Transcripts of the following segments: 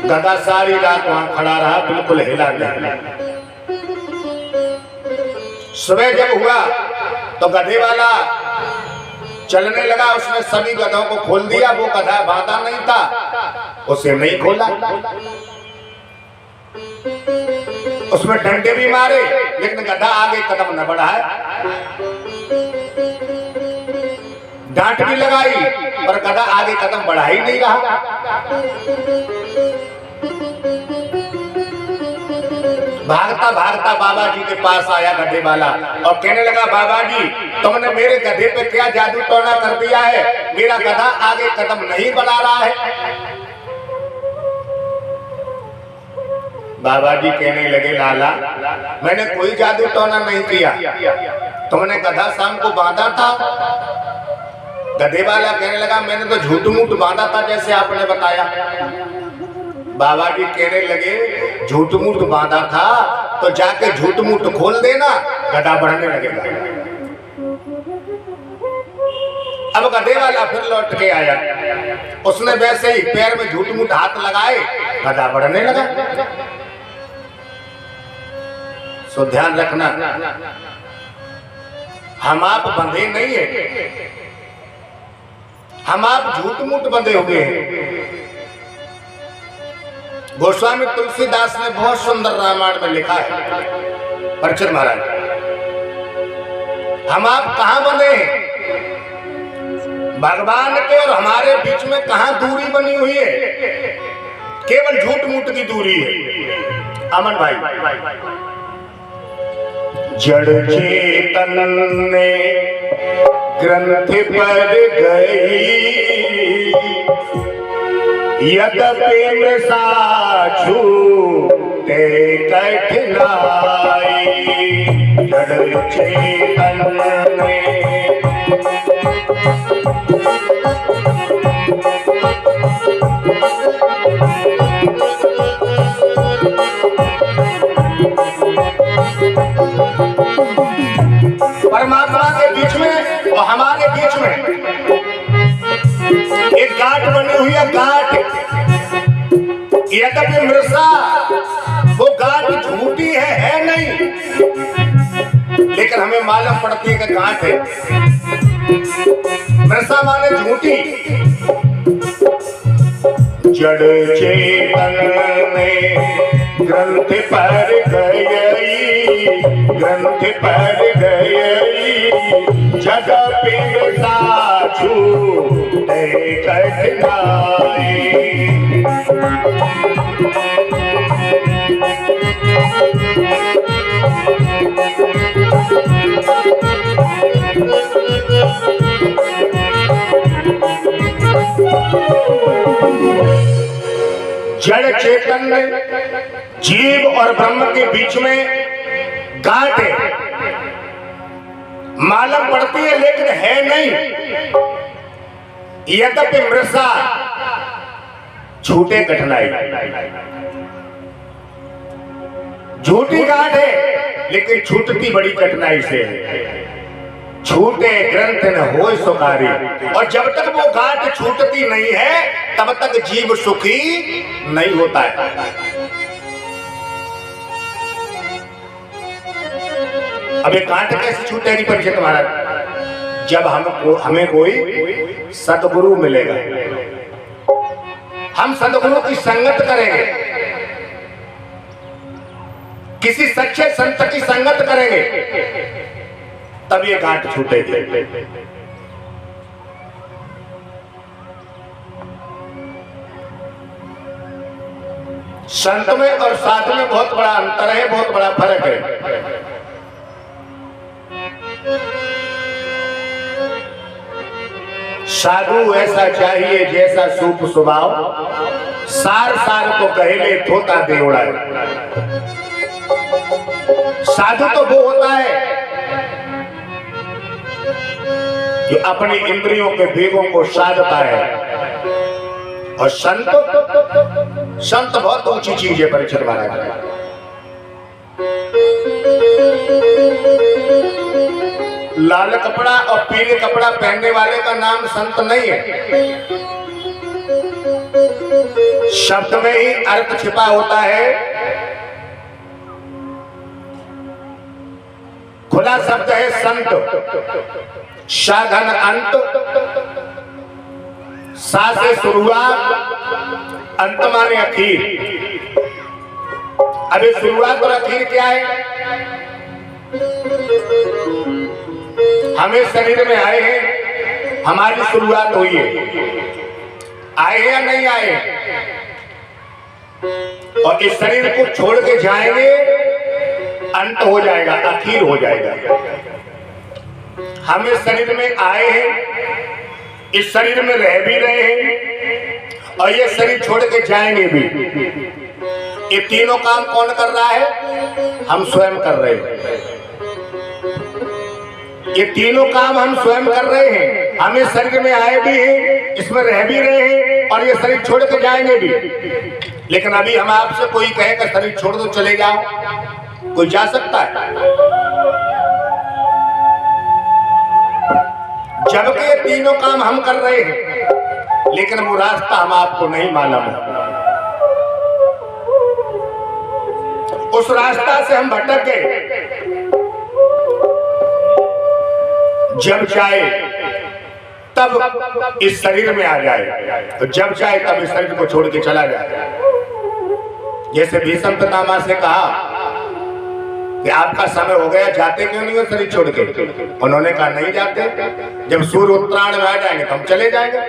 गधा सारी रात वहां खड़ा रहा, बिल्कुल हिला नहीं। सुबह जब हुआ तो गधे वाला चलने लगा, उसने सभी गधों को खोल दिया। वो गधा बांधा नहीं था, उसे नहीं खोला। उसमें डंडे भी मारे, लेकिन गधा आगे कदम न बढ़ाए। डांट भी लगाई, पर गधा आगे कदम बढ़ा ही नहीं रहा। भागता भागता बाबा जी के पास आया गधे वाला और कहने लगा, बाबा जी तुमने मेरे गधे पे क्या जादू टोना कर दिया है? मेरा गधा आगे कदम नहीं बढ़ा रहा है। बाबा जी कहने लगे, लाला मैंने कोई जादू टोना नहीं किया, तुमने गधा शाम को बांधा था। गधे वाला कहने लगा, मैंने तो झूठ मूठ बांधा था जैसे आपने बताया। बाबा जी कहने लगे, झूठ मूठ बांधा था तो जाके झूठ मूठ खोल देना, गधा बढ़ने लगेगा। अब गधे वाला फिर लौट के आया, उसने वैसे ही पैर में झूठ मूठ हाथ लगाए, गधा बढ़ने लगा। सो ध्यान रखना, हम आप बंधे नहीं है, हम आप झूठ मूठ बंधे हुए हैं। गोस्वामी तुलसीदास ने बहुत सुंदर रामायण में लिखा है, परिचित महाराज, हम आप कहां बंधे हैं? भगवान के और हमारे बीच में कहां दूरी बनी हुई है? केवल झूठ मूठ की दूरी है। अमन भाई, जड़ चेतन ने ग्रंथ पर गई, यद्यपि में साछू ते कठिनाई। जड़ चेतन ने परमात्मा के बीच में और हमारे बीच में एक गांठ बनी हुई है, गांठ। यद्यपि मृषा, वो गांठ झूठी है नहीं, लेकिन हमें मालूम पड़ती है कि गांठ है। मृषा माने झूठी। जड़ चेतन में ग्रंथ पर गई, ग्रंथ पर गई, यद्यपि साछू ते कठिनाई। जड़ चेतन में जीव और ब्रह्म के बीच में गांठ है, मालूम पड़ती है लेकिन है नहीं। यद्यपि मृषा, झूठे कठिनाई, झूठी गांठ है लेकिन छूटती बड़ी कठिनाई से है। छूटे ग्रंथ न होय सुखारी, और जब तक वो गांठ छूटती नहीं है तब तक जीव सुखी नहीं होता है। अब ये गांठ कैसे छूटेगी परिचित महाराज? जब हमें कोई सतगुरु मिलेगा, हम सतगुरु की संगत करेंगे, किसी सच्चे संत की संगत करेंगे, तब ये गांठ छूटेगी। संत में और साधु में बहुत बड़ा अंतर है, बहुत बड़ा फर्क है। साधु ऐसा चाहिए जैसा सूप स्वभाव, सार सार को कहले थोता देवड़ा। साधु तो वो होता है जो अपनी इंद्रियों के वेगों को साधता है, और संत बहुत ऊंची चीज है परिचित महाराज। लाल कपड़ा और पीले कपड़ा पहनने वाले का नाम संत नहीं है। शब्द में ही अर्थ छिपा होता है। खुला शब्द है संत, शाघन अंत, सा से शुरुआत, अंत माने आखिर। अभी शुरुआत और आखिर क्या है? हमें शरीर में आए हैं, हमारी शुरुआत हुई है, आए या नहीं आए, और इस शरीर को छोड़ के जाएंगे, अंत हो जाएगा, आखिर हो जाएगा। हम इस शरीर में आए हैं, इस शरीर में रह भी रहे हैं, और ये शरीर छोड़ के जाएंगे भी। ये तीनों काम कौन कर रहा है? हम स्वयं कर रहे हैं। ये तीनों काम हम स्वयं कर रहे हैं। हम इस शरीर में आए भी हैं, इसमें रह भी रहे हैं, और ये शरीर छोड़ के जाएंगे भी। लेकिन अभी हम आपसे कोई कहे कि शरीर छोड़ दो चले जाओ, कोई जा सकता है? जबकि ये तीनों काम हम कर रहे हैं, लेकिन वो रास्ता हम आपको नहीं मालूम है। उस रास्ता से हम भटक गए। जब चाहे तब इस शरीर में आ जाए, तो जब चाहे तब इस शरीर को छोड़ के चला जाए। जैसे भीष्म पितामह से कहा कि आपका समय हो गया, जाते क्यों नहीं हो शरीर छोड़ के? उन्होंने कहा नहीं जाते, जब सूर्य उत्तरायण में आ जाएंगे तो हम चले जाएंगे।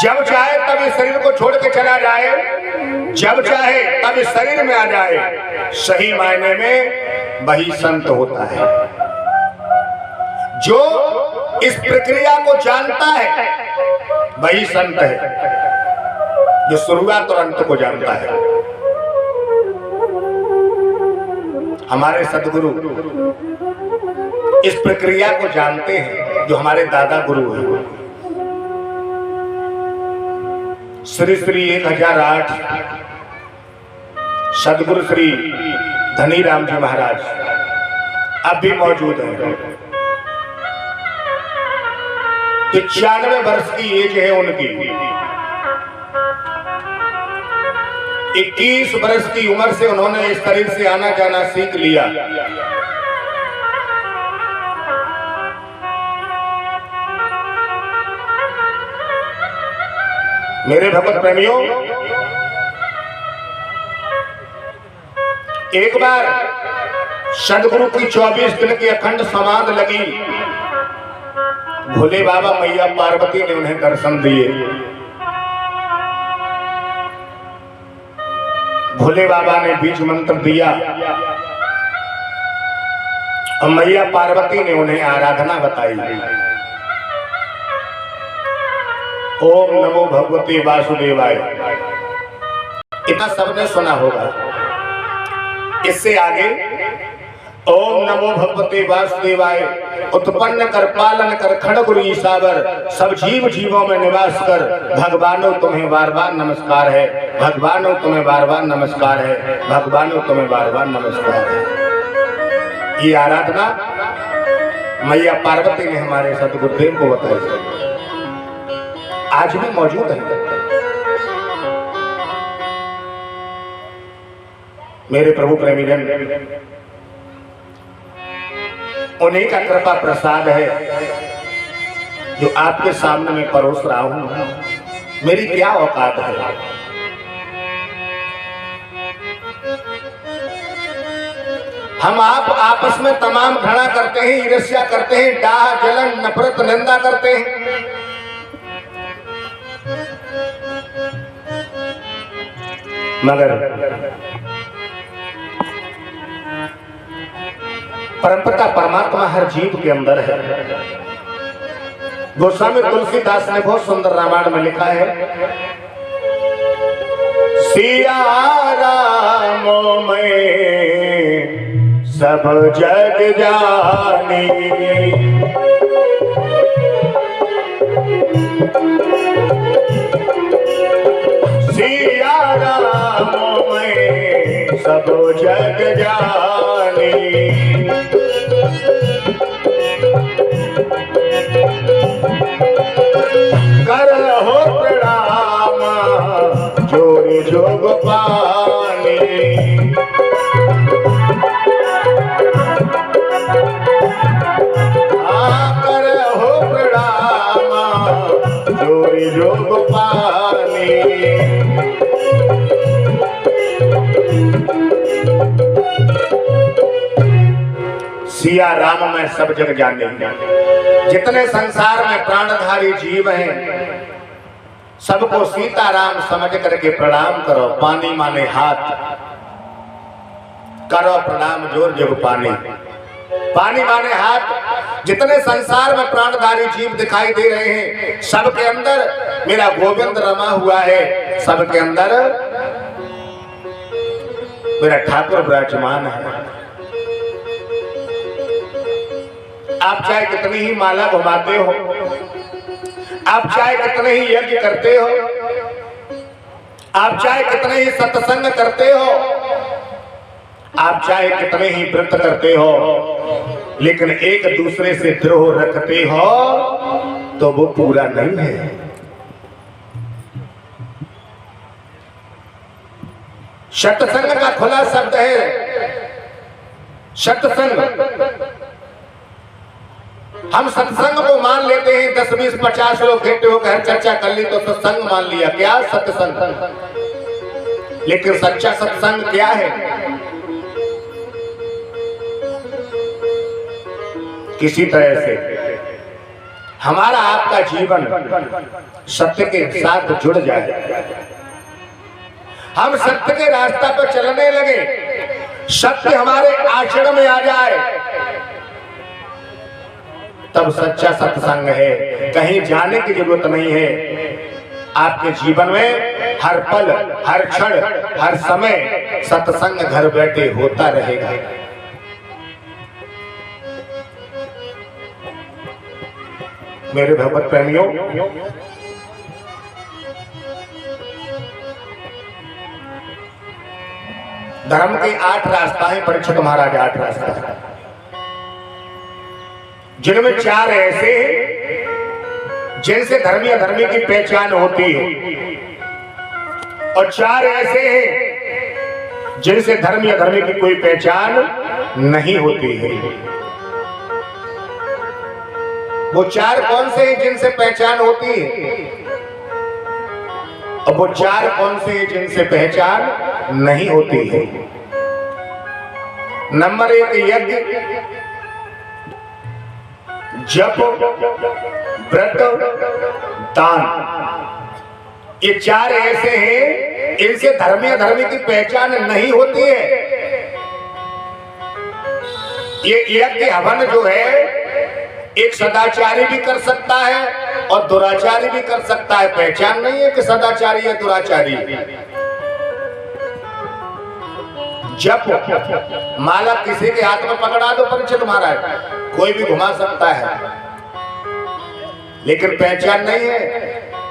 जब चाहे तब इस शरीर को छोड़ के चला जाए, जब चाहे तब इस शरीर में आ जाए। सही मायने में वही संत होता है, जो इस प्रक्रिया को जानता है, वही संत है, जो शुरुआत और अंत को जानता है। हमारे सदगुरु इस प्रक्रिया को जानते हैं, जो हमारे दादा गुरु हैं। श्री श्री 1008 सदगुरु श्री धनीराम जी महाराज अब भी मौजूद हैं। 95 वर्ष की एज है उनकी। 21 वर्ष की उम्र से उन्होंने इस शरीर से आना जाना सीख लिया। मेरे भगवत प्रेमियों, एक बार सदगुरु की 24 दिन की अखंड समाध लगी। भोले बाबा मैया पार्वती ने उन्हें दर्शन दिए। भोले बाबा ने बीज मंत्र दिया और मैया पार्वती ने उन्हें आराधना बताई। ओम नमो भगवते वासुदेवाय। इतना सबने सुना होगा। इससे आगे ओम नमो भगवते वासुदेवाय, उत्पन्न कर पालन कर खड़गुरु ईसावर, सब जीव जीवों में निवास कर, भगवानो तुम्हें बार बार नमस्कार है, भगवानो तुम्हें बार बार नमस्कार है, भगवानो तुम्हें बार बार नमस्कार है। ये आराधना मैया पार्वती ने हमारे सतगुरुदेव को बताई, आज भी मौजूद है। मेरे प्रभु प्रेमीजन, उन्हीं का कृपा प्रसाद है जो आपके सामने में परोस रहा हूं। मेरी क्या औकात है? हम आप आपस में तमाम घृणा करते हैं, ईर्ष्या करते हैं, डाह जलन नफरत निंदा करते हैं। मगर परमपिता परमात्मा हर जीव के अंदर है। गोस्वामी तुलसीदास ने बहुत सुंदर रामायण में लिखा है, सिया राम में सब जग जानी, सिया राम में सब जग जानी, जोग पानी। कर हो प्रणाम जोरी जोग पानी। सिया राम में सब जग जाने। जितने संसार में प्राणधारी जीव हैं सबको सीताराम समझ करके प्रणाम करो। पानी माने हाथ, करो प्रणाम जोर जोग पानी। पानी माने हाथ। जितने संसार में प्राणधारी जीव दिखाई दे रहे हैं सबके अंदर मेरा गोविंद रमा हुआ है, सबके अंदर मेरा ठाकुर विराजमान है। आप चाहे कितनी ही माला घुमाते हो, आप चाहे कितने ही यज्ञ करते हो, आप चाहे कितने ही सत्संग करते हो, आप चाहे कितने ही व्रत करते हो, लेकिन एक दूसरे से द्रोह रखते हो तो वो पूरा नहीं है। सत्संग का खुला शब्द है सत्संग। हम सत्संग को मान लेते हैं, 10, 20, 50 लोग इकट्ठे होकर चर्चा कर ली तो सत्संग मान लिया। क्या सत्संग? लेकिन सच्चा सत्संग क्या है? किसी तरह से हमारा आपका जीवन सत्य के साथ जुड़ जाए, हम सत्य के रास्ता पर चलने लगे, सत्य हमारे आचरण में आ जाए, तब सच्चा सत्संग है। कहीं जाने की जरूरत नहीं है। आपके जीवन में हर पल, हर क्षण, हर समय सत्संग घर बैठे होता रहेगा। मेरे भगवत प्रेमियों, धर्म के 8 रास्ताएं परीक्षित महाराज 8 रास्ता, जिनमें 4 ऐसे हैं जिनसे धर्मी अधर्मी की पहचान होती है, और 4 ऐसे हैं जिनसे धर्मी अधर्मी की कोई पहचान नहीं होती है। वो 4 कौन से हैं जिनसे पहचान होती है, और वो 4 कौन से हैं जिनसे पहचान नहीं होती है? नंबर 1 यज्ञ, जप, व्रत, दान। ये 4 ऐसे हैं इनसे धर्मी अधर्मी की पहचान नहीं होती है। ये यज्ञ हवन जो है एक सदाचारी भी कर सकता है और दुराचारी भी कर सकता है। पहचान नहीं है कि सदाचारी है दुराचारी। जप, माला किसी के हाथ में पकड़ा दो परीक्षित महाराज, कोई भी घुमा सकता है, लेकिन पहचान नहीं है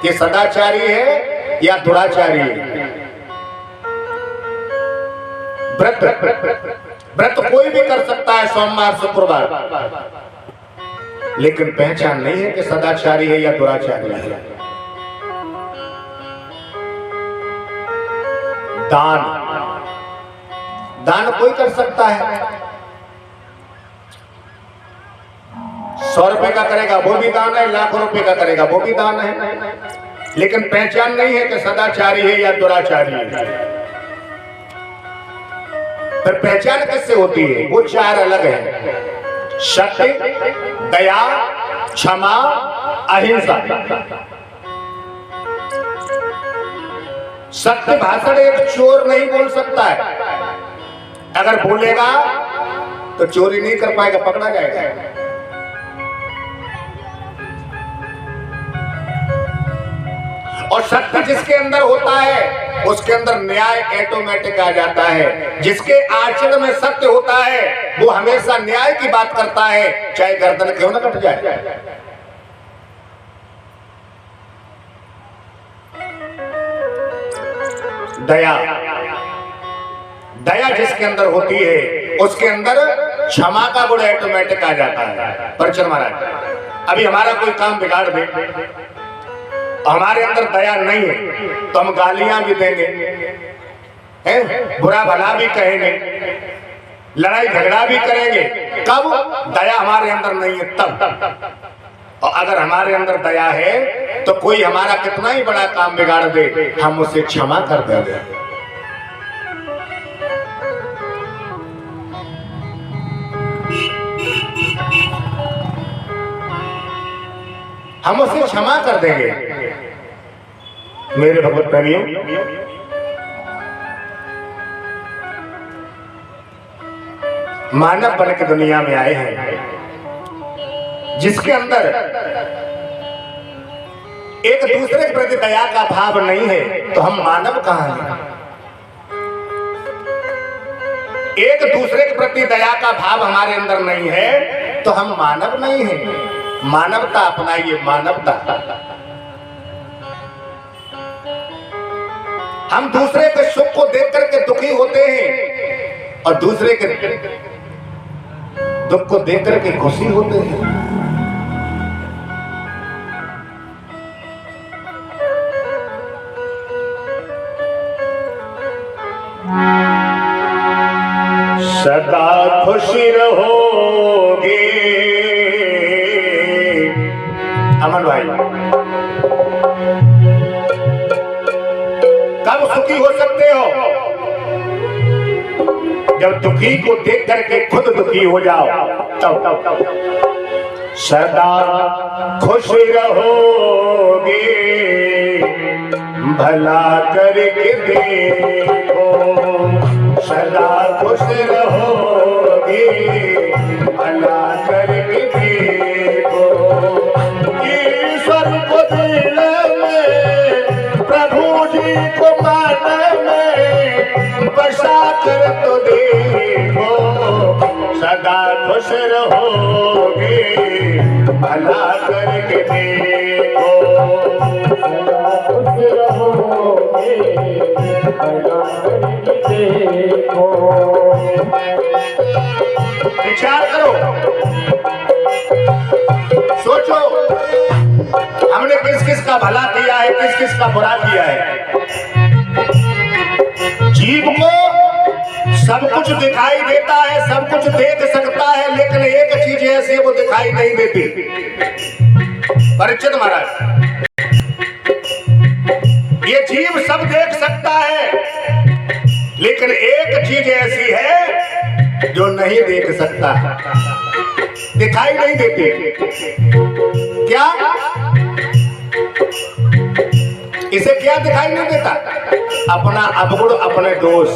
कि सदाचारी है या दुराचारी है। व्रत कोई भी कर सकता है, सोमवार शुक्रवार, लेकिन पहचान नहीं है कि सदाचारी है या दुराचारी है। दान कोई कर सकता है। 100 रुपए का करेगा वो भी दान है, लाखों रुपए का करेगा वो भी दान है, लेकिन पहचान नहीं है कि सदाचारी है या दुराचारी है। फिर पहचान किससे होती है? वो 4 अलग है, सत्य, दया, क्षमा, अहिंसा। सत्य भाषण एक चोर नहीं बोल सकता है, अगर बोलेगा तो चोरी नहीं कर पाएगा, पकड़ा जाएगा। और सत्य जिसके अंदर होता है उसके अंदर न्याय ऑटोमेटिक आ जाता है। जिसके आचरण में सत्य होता है वो हमेशा न्याय की बात करता है, चाहे गर्दन क्यों ना कट जाए। दया, दया जिसके अंदर होती है उसके अंदर क्षमा का गुण ऑटोमेटिक आ जाता है। परीक्षित महाराज, अभी हमारा कोई काम बिगाड़ दे, हमारे अंदर दया नहीं है तो हम गालियां भी देंगे, बुरा भला भी कहेंगे, लड़ाई झगड़ा भी करेंगे, कब दया हमारे अंदर नहीं है तब। और अगर हमारे अंदर दया है तो कोई हमारा कितना ही बड़ा काम बिगाड़ दे, हम उसे क्षमा कर देंगे। हम उसे क्षमा कर देंगे। मेरे भगवत प्रेमियों, मानव बन के दुनिया में आए हैं, जिसके अंदर एक दूसरे के प्रति दया का भाव नहीं है, तो हम मानव कहां हैं? एक दूसरे के प्रति दया का भाव हमारे अंदर नहीं है तो हम मानव नहीं हैं। मानवता अपनाइए, मानवता। हम दूसरे के सुख को देख करके दुखी होते हैं और दूसरे के दुख को देख करके खुशी होते हैं। सदा खुश रहोगे अमन भाई। कब सुखी हो सकते हो? जब दुखी को देख करके खुद दुखी हो जाओ तब। सदा खुश रहोगे भला करके देखो, सदा खुश रहोगे भला करके देखो। ईश्वर को दिल में, प्रभु जी को मन में बसा कर तो देखो, सदा खुश रहोगे भला करके देखो, सदा खुश रहोगे भला करके देखो। विचार करो, सोचो, हमने किस किस का भला किया है, किस किस का बुरा किया है। जीव को सब कुछ दिखाई देता है, सब कुछ देख सकता है, लेकिन एक चीज ऐसी वो दिखाई नहीं देती। परीक्षित महाराज, ये जीव सब देख सकता है, लेकिन एक चीज ऐसी है जो नहीं देख सकता, दिखाई नहीं देती। क्या? इसे क्या दिखाई नहीं देता? अपना अवगुण, अपने दोष।